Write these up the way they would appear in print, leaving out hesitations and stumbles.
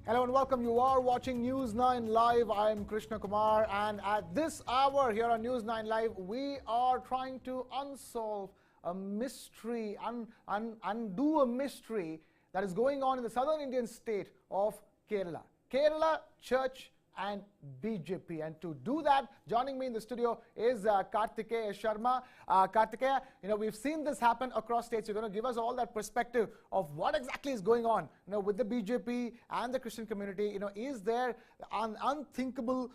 Hello and welcome. You are watching News 9 Live. I am Krishna Kumar, and at this hour here on News 9 Live, we are trying to unsolve a mystery, undo a mystery that is going on in the southern Indian state of Kerala. Kerala Church and BJP. And to do that, joining me in the studio is Kartikeya Sharma. Kartikeya, we've seen this happen across states. You're going to give us all that perspective of what exactly is going on, with the BJP and the Christian community. Is there an unthinkable,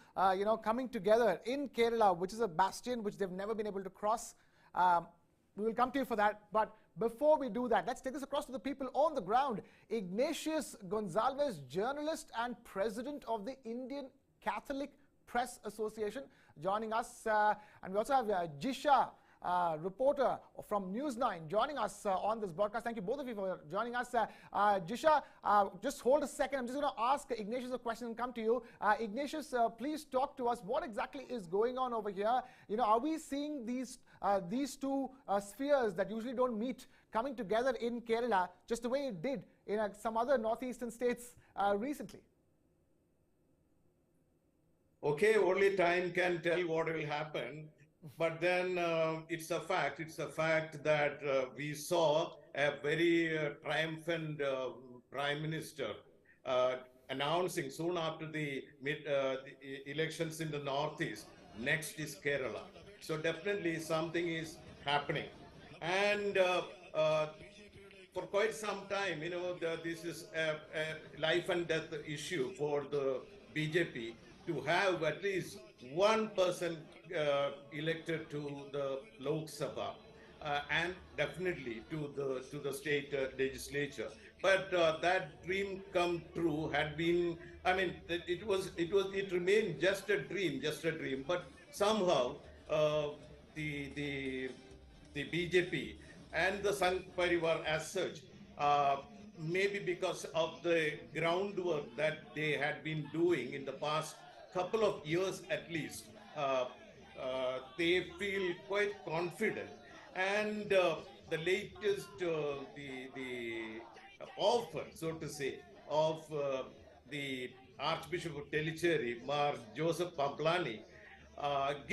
coming together in Kerala, which is a bastion which they've never been able to cross? We will come to you for that. But before we do that, let's take this across to the people on the ground. Ignatius Gonzalez, journalist and president of the Indian Catholic Press Association, joining us. And we also have Jisha, reporter from News 9, joining us on this broadcast. Thank you both of you for joining us. Jisha, just hold a second. I'm just going to ask Ignatius a question and come to you. Ignatius, please talk to us. What exactly is going on over here? Are we seeing these two spheres that usually don't meet coming together in Kerala just the way it did in some other northeastern states recently? Okay, only time can tell what will happen. But then it's a fact. It's a fact that we saw a very triumphant Prime Minister announcing soon after the elections in the Northeast, next is Kerala. So definitely something is happening. And for quite some time, this is a life and death issue for the BJP to have at least one person elected to the Lok Sabha and definitely to the state legislature. But that dream come true had been, it remained just a dream. But somehow the BJP and the Sangh Parivar as such, maybe because of the groundwork that they had been doing in the past couple of years at least, they feel quite confident. And the latest, the offer, so to say, of the Archbishop of Tellicherry, Mar Joseph Pamplani, have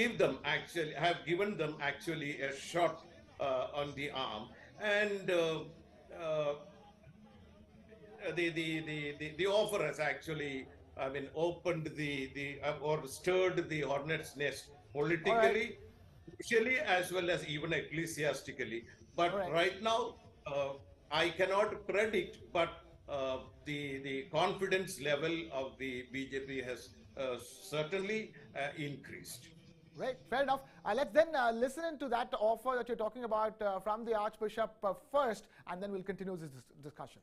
given them actually a shot on the arm, and the offer has actually, opened or stirred the hornet's nest politically, socially, as well as even ecclesiastically. But right now, I cannot predict, but the confidence level of the BJP has certainly increased. Right, fair enough. Let's then listen into that offer that you're talking about from the Archbishop first, and then we'll continue this discussion.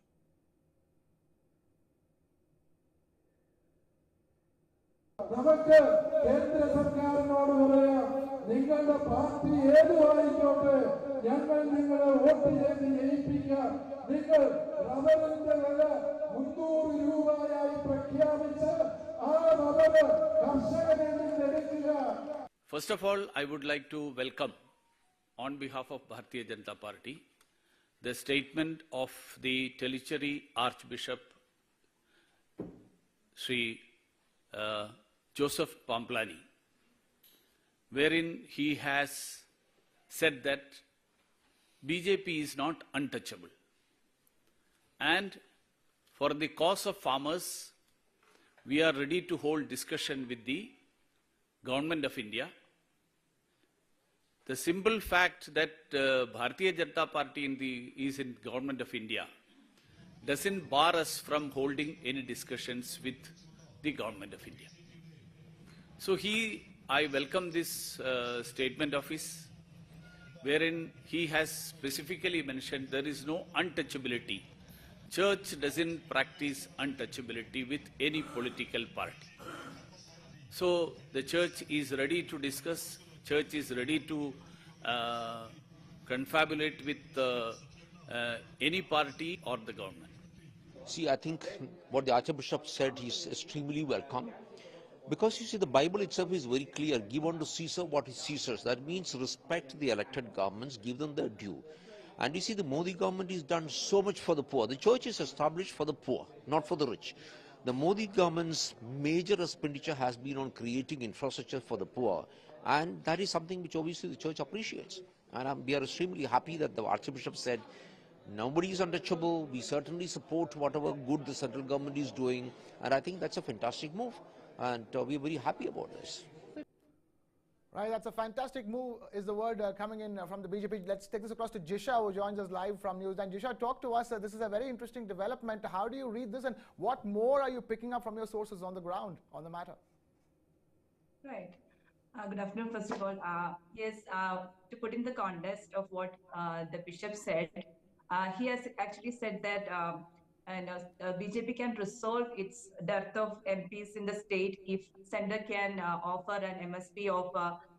നമുക്ക് കേന്ദ്ര സർക്കാരിനോട് പറയാം, നിങ്ങളുടെ party ഏതുമായിക്കോട്ടെ, ഞങ്ങൾ നിങ്ങളെ vote ചെയ്ത് ജയിപ്പിക്കാം. നിങ്ങൾ റബ്ബറിന്റെ വില 300 രൂപയായി പ്രഖ്യാപിച്ച് ആ റബ്ബർ കർഷകരിൽ നിന്ന് എടുക്കുക. First of all, I would like to welcome, on behalf of Bharatiya Janata Party, the statement of the Tellicherry Archbishop, Sri Joseph Pamplani, wherein he has said that BJP is not untouchable. And for the cause of farmers, we are ready to hold discussion with the Government of India. The simple fact that Bharatiya Janata Party is in Government of India doesn't bar us from holding any discussions with the Government of India. So I welcome this statement of his, wherein he has specifically mentioned there is no untouchability. Church doesn't practice untouchability with any political party. So the church is ready to discuss, church is ready to confabulate with any party or the government. See, I think what the Archbishop said is extremely welcome. Because you see, the Bible itself is very clear. Give unto Caesar what is Caesar's. That means respect the elected governments, give them their due. And you see, the Modi government has done so much for the poor. The church is established for the poor, not for the rich. The Modi government's major expenditure has been on creating infrastructure for the poor, and that is something which obviously the church appreciates. And we are extremely happy that the Archbishop said, nobody is untouchable. We certainly support whatever good the central government is doing, and I think that's a fantastic move, and we're very happy about this. Right, that's a fantastic move is the word coming in from the BJP. Let's take this across to Jisha, who joins us live from News9. Jisha, talk to us. This is a very interesting development. How do you read this, and what more are you picking up from your sources on the ground on the matter? Right. Good afternoon, first of all. Yes, to put in the context of what the bishop said, he has actually said that BJP can resolve its dearth of MPs in the state if center can offer an MSP of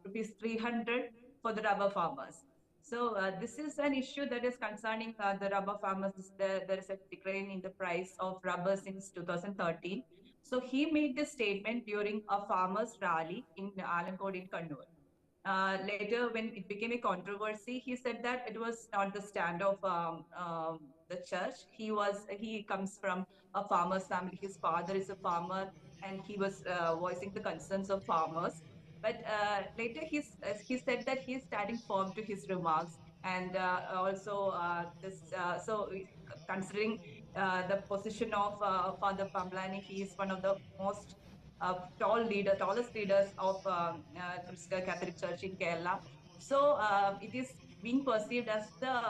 rupees 300 for the rubber farmers. So this is an issue that is concerning the rubber farmers. There is a decline in the price of rubber since 2013. So he made this statement during a farmers' rally in Alankod in Kannur. Later, when it became a controversy, he said that it was not the stand of the church. He comes from a farmer's family. His father is a farmer, and he was voicing the concerns of farmers. But later, he said that he's standing firm to his remarks, and also considering the position of Father Pamblani, he is one of the most tallest leaders of Catholic Church in Kerala. So it is being perceived as the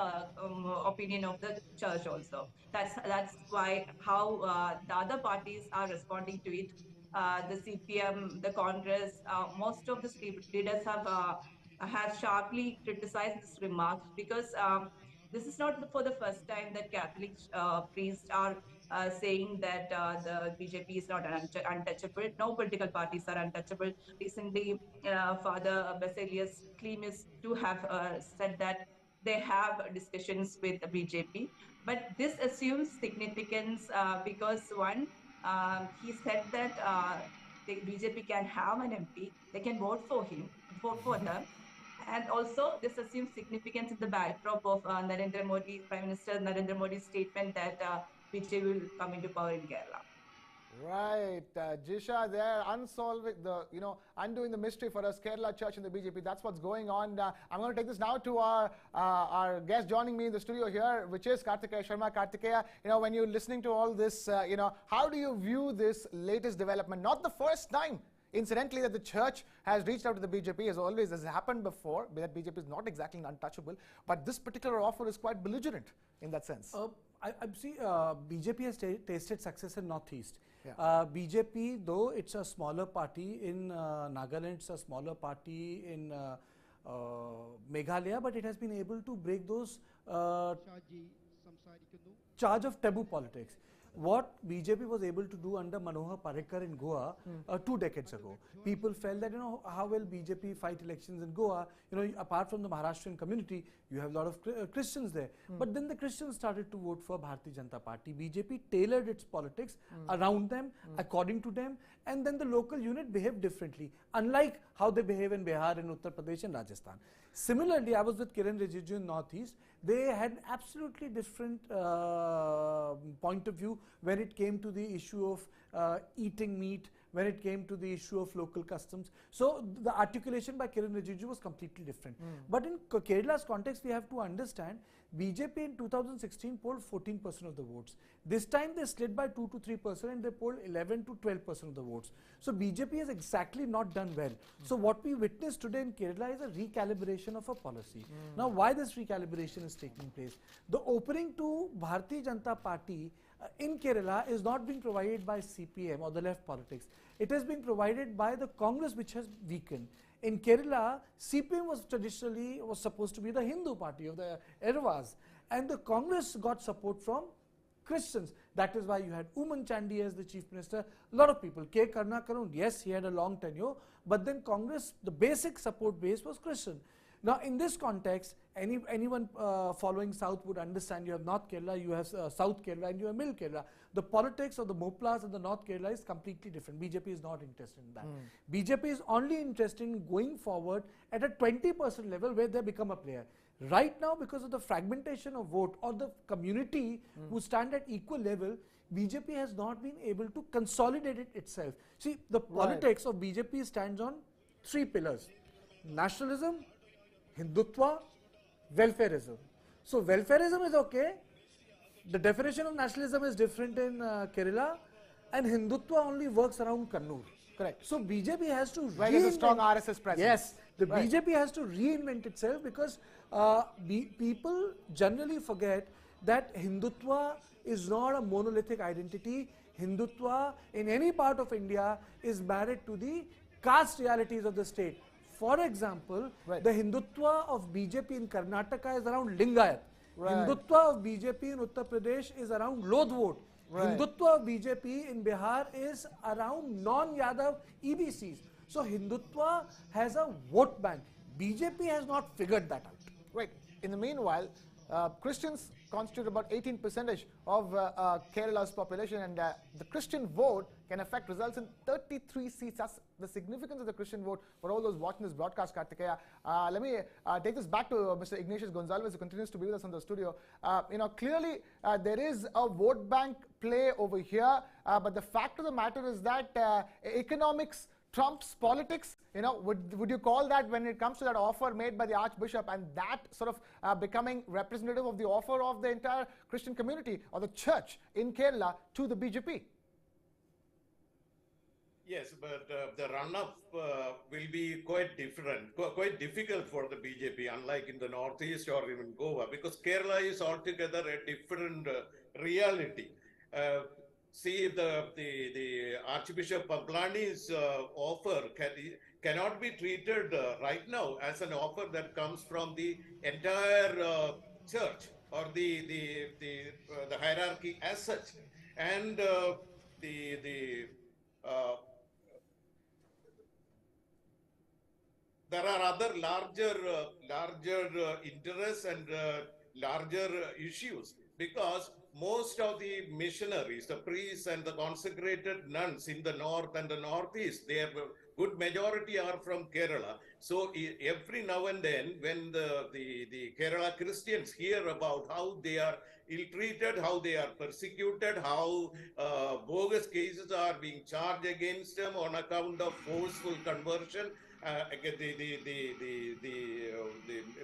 opinion of the church also. That's why how the other parties are responding to it. The CPM, the Congress, most of the leaders have sharply criticized this remark because this is not for the first time that Catholic priests are saying that the BJP is not untouchable. No political parties are untouchable. Recently, Father Basilius Clemis too have said that they have discussions with the BJP. But this assumes significance because one, he said that the BJP can have an MP, they can vote for him, vote for them. And also, this assumes significance in the backdrop of Narendra Modi, Prime Minister Narendra Modi's statement that BJP will come into power in Kerala. Right, Jisha, they're undoing the mystery for us, Kerala Church and the BJP. That's what's going on. I'm going to take this now to our guest joining me in the studio here, which is Kartikeya Sharma. Kartikeya, when you're listening to all this, how do you view this latest development? Not the first time, incidentally, that the church has reached out to the BJP, as happened before, that BJP is not exactly untouchable, but this particular offer is quite belligerent in that sense. I see BJP has tasted success in Northeast. Yeah. BJP, though it's a smaller party in Nagaland, it's a smaller party in Meghalaya, but it has been able to break those charge of taboo politics. What BJP was able to do under Manohar Parrikar in Goa 2 decades ago. People felt that, how will BJP fight elections in Goa? Apart from the Maharashtrian community, you have a lot of Christians there. But then the Christians started to vote for Bharatiya Janata Party. BJP tailored its politics around them, according to them, and then the local unit behaved differently, unlike how they behave in Bihar, in Uttar Pradesh and Rajasthan. Similarly, I was with Kiran Rijiju in Northeast. They had absolutely different point of view when it came to the issue of eating meat, when it came to the issue of local customs. So the articulation by Kiran Rijiju was completely different. But in Kerala's context, we have to understand BJP in 2016 polled 14% of the votes. This time they slid by 2 to 3% and they polled 11 to 12% of the votes. So BJP has exactly not done well. So what we witnessed today in Kerala is a recalibration of a policy. Now why this recalibration is taking place? The opening to Bharatiya Janata Party in Kerala is not being provided by CPM or the left politics. It has been provided by the Congress, which has weakened. In Kerala, CPM was traditionally supposed to be the Hindu party of the Ervas, and the Congress got support from Christians. That is why you had Uman Chandy as the chief minister. A lot of people. K. Karnakaran, yes, he had a long tenure, but then Congress, the basic support base was Christian. Now, in this context, anyone following South would understand you have North Kerala, you have South Kerala, and you have Middle Kerala. The politics of the Moplas and the North Kerala is completely different. BJP is not interested in that. BJP is only interested in going forward at a 20% level where they become a player. Right now, because of the fragmentation of vote or the community who stand at equal level, BJP has not been able to consolidate it itself. See, the politics of BJP stands on three pillars: nationalism, Hindutva, welfareism. So welfareism is okay. The definition of nationalism is different in Kerala, and Hindutva only works around Kannur. Correct. So BJP has to Where there's a strong RSS presence. Yes, the Right. BJP has to reinvent itself because people generally forget that Hindutva is not a monolithic identity. Hindutva in any part of India is married to the caste realities of the state. For example, Right. the Hindutva of BJP in Karnataka is around Lingayat. Right. Hindutva of BJP in Uttar Pradesh is around Lodh vote. Right. Hindutva of BJP in Bihar is around non-Yadav EBCs. So Hindutva has a vote bank. BJP has not figured that out. Right. In the meanwhile, Christians constitute about 18% of Kerala's population, and the Christian vote can affect results in 33 seats. That's the significance of the Christian vote for all those watching this broadcast, Kartikeya. Let me take this back to Mr. Ignatius Gonzalez, who continues to be with us in the studio. Clearly there is a vote bank play over here, but the fact of the matter is that economics trumps politics. Would you call that, when it comes to that offer made by the Archbishop, and that sort of becoming representative of the offer of the entire Christian community or the church in Kerala to the BJP? Yes, but the run-up will be quite different, quite difficult for the BJP, unlike in the Northeast or even Goa, because Kerala is altogether a different reality. See, the Archbishop Pablani's offer cannot be treated right now as an offer that comes from the entire church or the hierarchy as such, and there are other larger interests and larger issues, because most of the missionaries, the priests and the consecrated nuns in the north and the northeast, their good majority are from Kerala. So every now and then, when the Kerala Christians hear about how they are ill-treated, how they are persecuted, how bogus cases are being charged against them on account of forceful conversion, the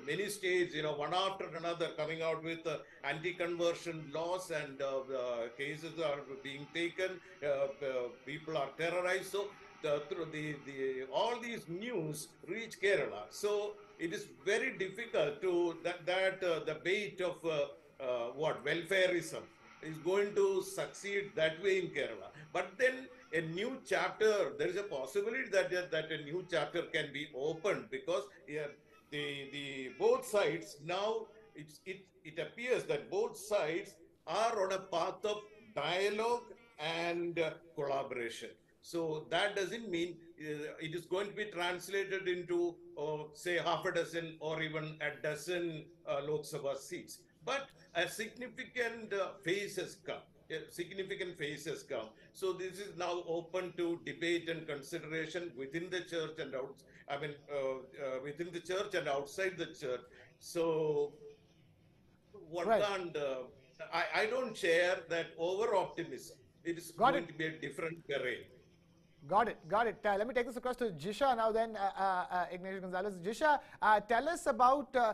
many states, one after another, coming out with anti-conversion laws, and cases are being taken, people are terrorized. So all these news reach Kerala. So it is very difficult to the bait of welfareism is going to succeed that way in Kerala. But then a new chapter, there is a possibility that a new chapter can be opened, because the both sides now, it appears that both sides are on a path of dialogue and collaboration. So that doesn't mean it is going to be translated into say half a dozen or even a dozen Lok Sabha seats. But a significant phase has come. Significant phase has come. So this is now open to debate and consideration within the church and within the church and outside the church. So one can't. I don't share that over optimism. It is going to be a different terrain. Got it. Let me take this across to Jisha now then, Ignatius Gonzalez. Jisha, tell us about, the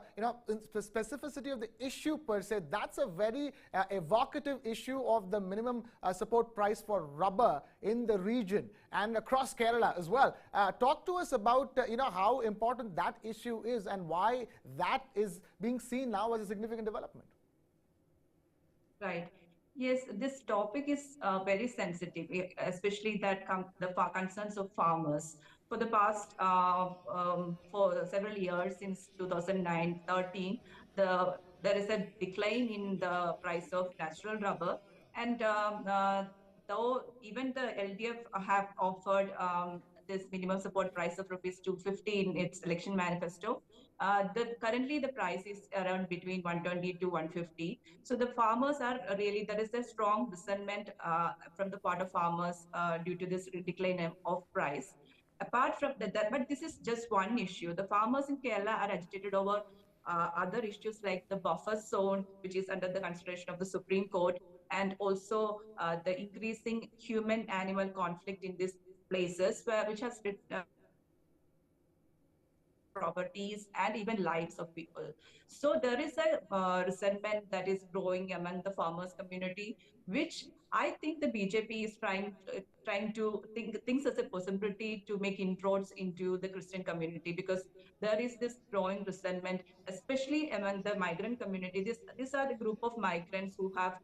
specificity of the issue per se. That's a very evocative issue of the minimum support price for rubber in the region and across Kerala as well. Talk to us about, how important that issue is and why that is being seen now as a significant development. Right. Yes, this topic is very sensitive, especially the concerns of farmers. For the past for several years, since 2009-13, there is a decline in the price of natural rubber, and though even the LDF have offered this minimum support price of rupees 250 in its election manifesto, currently the price is around between 120 to 150. So the farmers are really, there is a strong resentment from the part of farmers due to this decline of price. Apart from that, but this is just one issue. The farmers in Kerala are agitated over other issues like the buffer zone, which is under the consideration of the Supreme Court, and also the increasing human-animal conflict in these places, which has properties and even lives of people. So there is a resentment that is growing among the farmers community, which I think the BJP is trying to thinks as a possibility to make inroads into the Christian community, because there is this growing resentment, especially among the migrant community. These are the group of migrants who have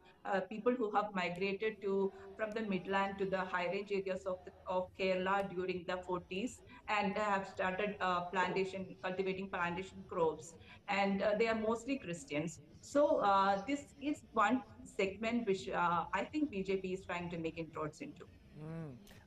people who have migrated to from the midland to the high range areas of Kerala during the 40s, and have started cultivating plantation crops, and they are mostly Christians. So this is one segment which I think BJP is trying to make inroads into.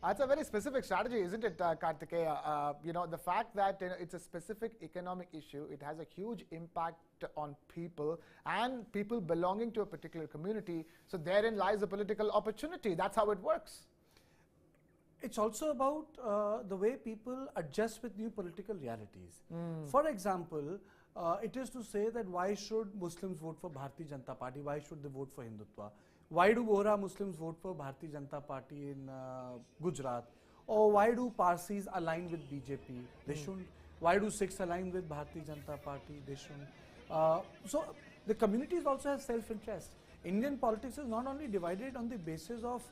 That's a very specific strategy, isn't it, Kartikeya? The fact that it's a specific economic issue, it has a huge impact on people and people belonging to a particular community. So therein lies a political opportunity. That's how it works. It's also about the way people adjust with new political realities. For example, it is to say that why should Muslims vote for Bharatiya Janata Party? Why should they vote for Hindutva? Why do Bohra Muslims vote for Bharatiya Janata Party in Gujarat? Or why do Parsis align with BJP? They shouldn't. Why do Sikhs align with Bharatiya Janata Party? They shouldn't. So the communities also have self-interest. Indian politics is not only divided on the basis of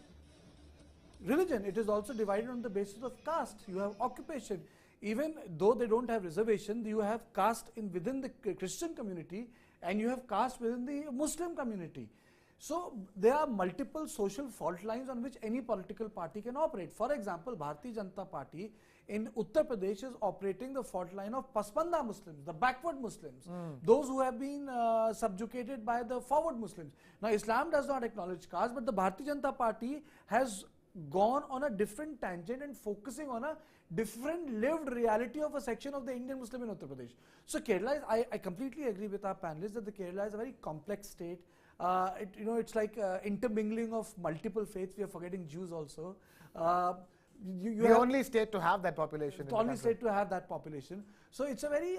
religion, it is also divided on the basis of caste. You have occupation. Even though they don't have reservation, you have caste within the Christian community and you have caste within the Muslim community. So there are multiple social fault lines on which any political party can operate. For example, Bharatiya Janata Party in Uttar Pradesh is operating the fault line of Pasmanda Muslims, the backward Muslims, those who have been subjugated by the forward Muslims. Now Islam does not acknowledge caste, but the Bharatiya Janata Party has gone on a different tangent and focusing on a different lived reality of a section of the Indian Muslim in Uttar Pradesh. So Kerala is, I completely agree with our panelists that the Kerala is a very complex state. It's like intermingling of multiple faiths. We are forgetting Jews also. The only state to have that population. The only state to have that population. So it's a very,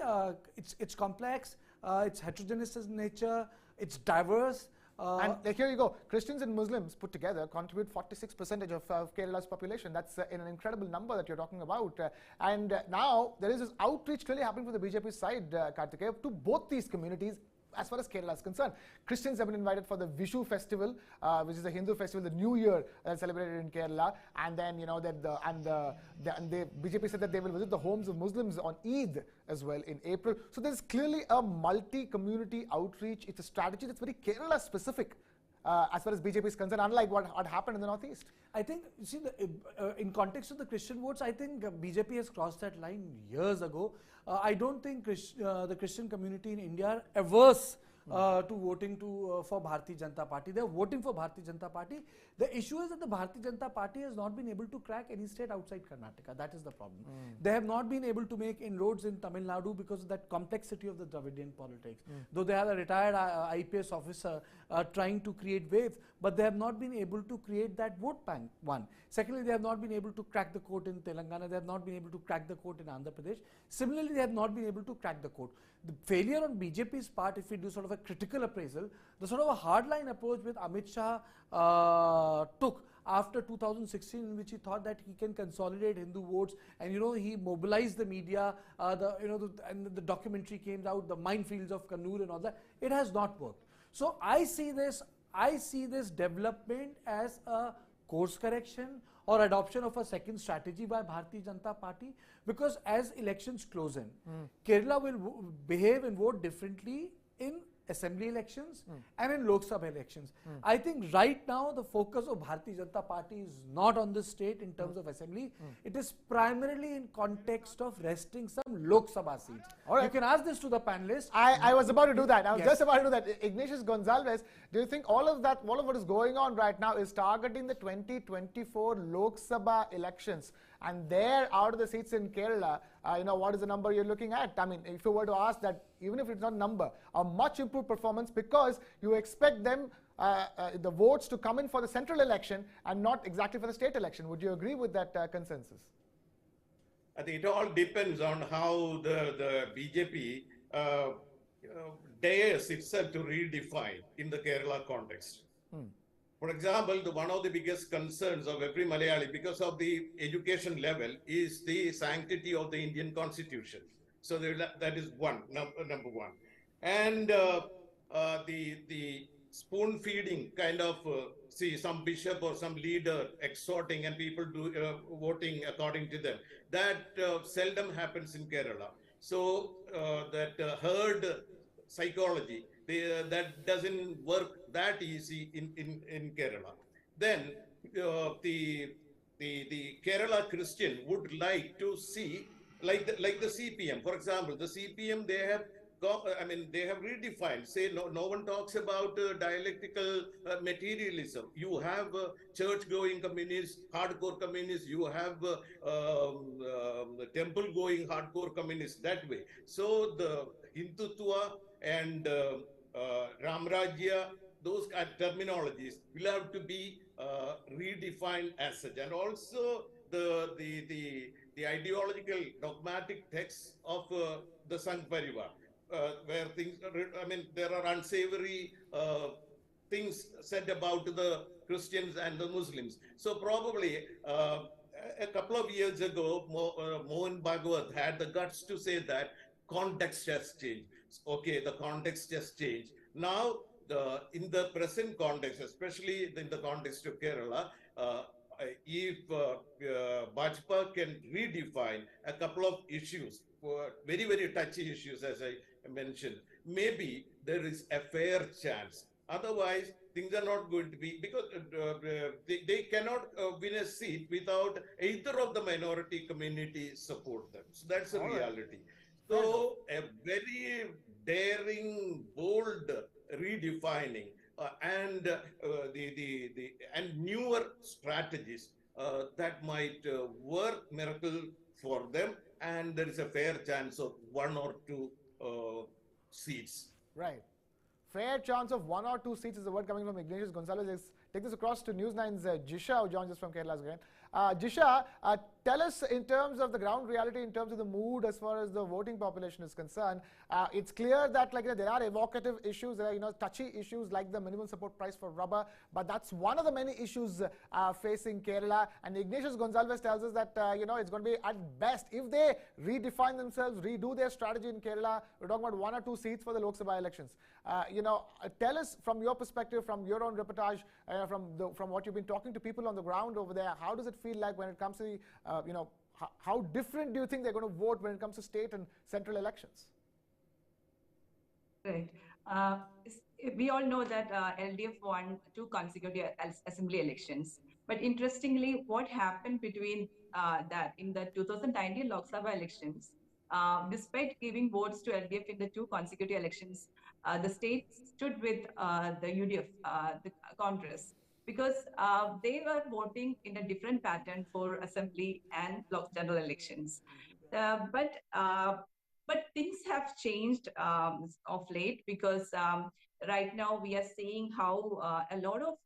it's complex, it's heterogeneous in nature, it's diverse. And here you go, Christians and Muslims put together contribute 46% of Kerala's population. That's an incredible number that you're talking about. Now there is this outreach clearly happening from the BJP side, Kartikeya, to both these communities. As far as Kerala is concerned, Christians have been invited for the Vishu festival, which is a Hindu festival, the New Year celebrated in Kerala, and then the BJP said that they will visit the homes of Muslims on Eid as well in April. So there's clearly a multi-community outreach. It's a strategy that's very Kerala specific. As far as BJP is concerned, unlike what happened in the Northeast. I think, you see, in context of the Christian votes, I think BJP has crossed that line years ago. I don't think the Christian community in India are averse to voting for Bharatiya Janata Party. They are voting for Bharatiya Janata Party. The issue is that the Bharatiya Janata Party has not been able to crack any state outside Karnataka. That is the problem. They have not been able to make inroads in Tamil Nadu because of that complexity of the Dravidian politics. Though they have a retired IPS officer trying to create waves, but they have not been able to create that vote bank, one. Secondly, they have not been able to crack the code in Telangana. They have not been able to crack the code in Andhra Pradesh. Similarly, they have not been able to crack the code. The failure on BJP's part, if we do sort of a critical appraisal, the sort of a hardline approach with Amit Shah took after 2016, in which he thought that he can consolidate Hindu votes, and he mobilized the media. And the documentary came out, the minefields of Kannur and all that. It has not worked. So I see this development as a course correction or adoption of a second strategy by Bharatiya Janata Party, because as elections close in, Kerala will behave and vote differently in assembly elections and in Lok Sabha elections. I think right now the focus of Bharatiya Janata Party is not on the state in terms of assembly. It is primarily in context of wresting some Lok Sabha seats. All right. You can ask this to the panelists. I was about to do that. I was Yes. just about to do that. Ignatius Gonzalez, do you think all of what is going on right now is targeting the 2024 Lok Sabha elections? And there, out of the seats in Kerala, what is the number you're looking at? I mean, if you were to ask that, even if it's not a number, a much improved performance, because you expect them, the votes to come in for the central election and not exactly for the state election. Would you agree with that consensus? I think it all depends on how the BJP dares itself to redefine in the Kerala context. For example, one of the biggest concerns of every Malayali, because of the education level, is the sanctity of the Indian Constitution. So that is number one. And the spoon feeding kind of see some bishop or some leader exhorting and people voting according to them. That seldom happens in Kerala. So that herd psychology, that doesn't work that easy in Kerala. Then the Kerala Christian would like to see like the CPM, for example, the CPM, they have they have redefined. Say no one talks about dialectical materialism. You have church-going communists, hardcore communists. You have temple-going hardcore communists that way. So the Hindutva and Ramrajya, those terminologies will have to be redefined as such, and also the ideological dogmatic texts of the Sangh Parivar, where things, there are unsavory things said about the Christians and the Muslims. So probably a couple of years ago, Mohan Bhagwat had the guts to say that context has changed. Okay, the context has changed. Now, in the present context, especially in the context of Kerala, if Bajpa can redefine a couple of issues, very, very touchy issues, as I mentioned, maybe there is a fair chance. Otherwise, things are not going to be, because they cannot win a seat without either of the minority community support them. So that's a reality. So a very daring, bold redefining and newer strategies that might work miracle for them, and there is a fair chance of one or two seats. Right. Fair chance of 1 or 2 seats is the word coming from Ignatius Gonzalez. Let's take this across to News 9's Jisha, who joins us from Kerala again. Jisha, tell us in terms of the ground reality, in terms of the mood as far as the voting population is concerned. It's clear that there are evocative issues, there are touchy issues like the minimum support price for rubber, but that's one of the many issues facing Kerala. And Ignatius Gonzalez tells us that it's going to be at best, if they redefine themselves, redo their strategy in Kerala, we're talking about 1 or 2 seats for the Lok Sabha elections. Tell us from your perspective, from your own reportage, from what you've been talking to people on the ground over there, how does it feel like when it comes to the, how different do you think they're going to vote when it comes to state and central elections? Right. We all know that LDF won 2 consecutive assembly elections. But interestingly, what happened between that in the 2019 Lok Sabha elections, despite giving votes to LDF in the 2 consecutive elections, the state stood with the UDF, the Congress, because they were voting in a different pattern for assembly and general elections. But things have changed of late, because right now we are seeing how a lot of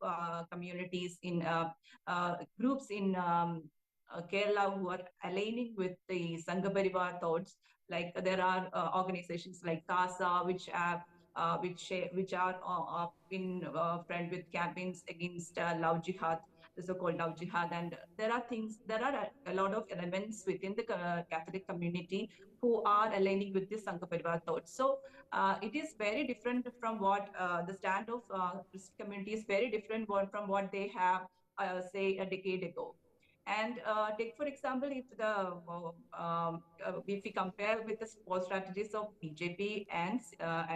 communities in groups in Kerala who are aligning with the Sangha Parivar thoughts. Like there are organizations like CASA, which are in front with campaigns against love jihad, the so-called love jihad, and there are a lot of elements within the Catholic community who are aligning with this Sangha Parivar thoughts. So it is very different from what the stand of Christian community is very different from what they have, say, a decade ago. And take, for example, if we compare with the support strategies of BJP and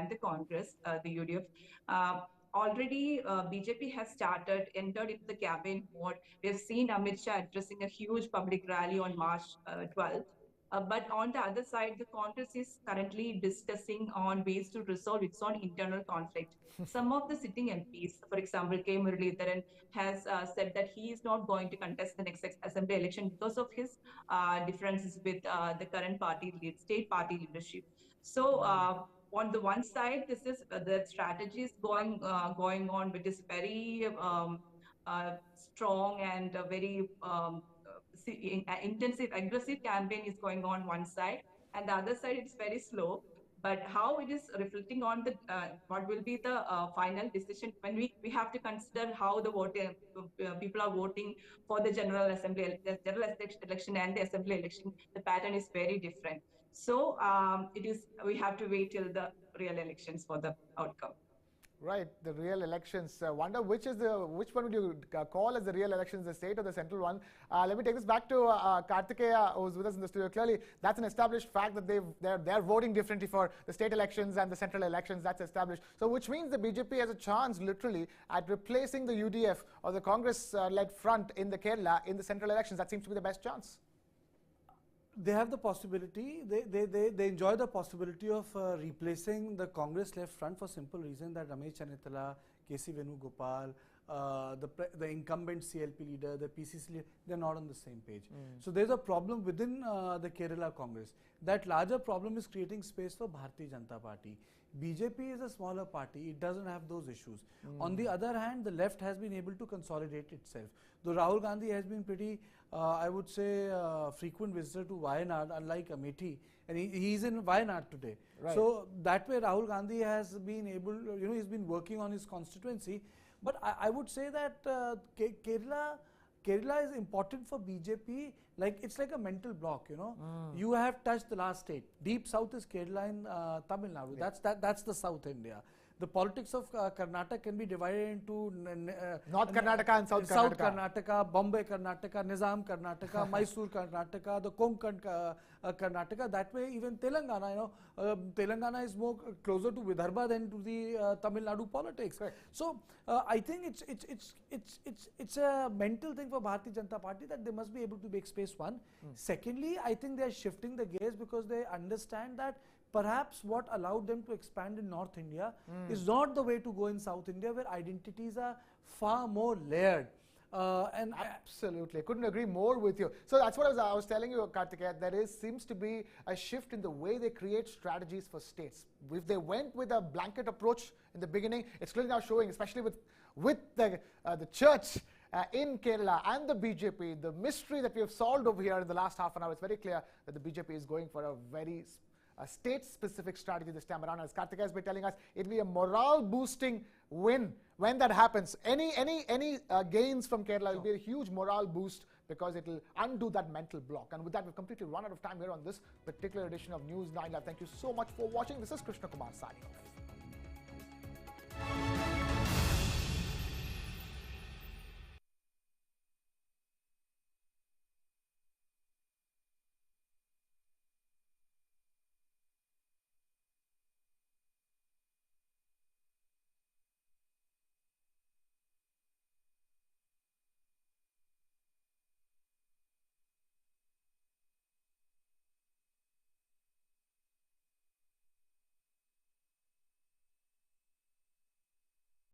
the Congress, the UDF, already BJP has entered into the campaign mode. We have seen Amit Shah addressing a huge public rally on March 12th. But on the other side, the Congress is currently discussing on ways to resolve its own internal conflict. Some of the sitting MPs, for example, K. Muralidharan, has said that he is not going to contest the next assembly election because of his differences with the current state party leadership. So on the one side, this is the strategy is going on, which is very strong and very intensive, aggressive campaign is going on one side, and the other side it's very slow. But how it is reflecting on the what will be the final decision when we have to consider how the voting people are voting for the general assembly, the general election and the assembly election. The pattern is very different. So it is we have to wait till the real elections for the outcome. Right, the real elections. Wonder which one would you call as the real elections, the state or the central one? Let me take this back to Kartikeya, who's with us in the studio. Clearly, that's an established fact that they're voting differently for the state elections and the central elections. That's established. So, which means the BJP has a chance, literally, at replacing the UDF or the Congress-led front in the Kerala in the central elections. That seems to be the best chance. They have the possibility, they enjoy the possibility of replacing the Congress left front for simple reason that Ramesh Channithala, K.C. Venugopal, the incumbent CLP leader, the PCC leader, they're not on the same page. So there's a problem within the Kerala Congress. That larger problem is creating space for Bharatiya Janata Party. BJP is a smaller party, it doesn't have those issues. On the other hand, the left has been able to consolidate itself. Though Rahul Gandhi has been pretty, I would say, frequent visitor to Wayanad, unlike Amethi, and he's in Wayanad today. Right. So that way Rahul Gandhi has been able, he's been working on his constituency. But I would say that Kerala is important for BJP. Like it's like a mental block, You have touched the last state. Deep south is Kerala in Tamil Nadu. Yeah. That's the South India. The politics of Karnataka can be divided into North Karnataka and South Karnataka, Bombay Karnataka, Nizam Karnataka, Mysore Karnataka, the Konkan Karnataka. That way, even Telangana, Telangana is more closer to Vidarbha than to the Tamil Nadu politics. Correct. So I think it's a mental thing for Bharatiya Janata Party that they must be able to make space. One. Secondly, I think they are shifting the gears because they understand that perhaps what allowed them to expand in North India is not the way to go in South India, where identities are far more layered. And absolutely, couldn't agree more with you. So that's what I was telling you, Kartikeya. There seems to be a shift in the way they create strategies for states. If they went with a blanket approach in the beginning, it's clearly now showing, especially with the church in Kerala and the BJP, the mystery that we have solved over here in the last half an hour. It's very clear that the BJP is going for a very state-specific strategy this time around. As Kartikeya has been telling us, it will be a morale-boosting win when that happens. Any gains from Kerala will be a huge morale boost because it will undo that mental block. And with that, we've completely run out of time here on this particular edition of News 9 Live. Thank you so much for watching. This is Krishna Kumar signing off.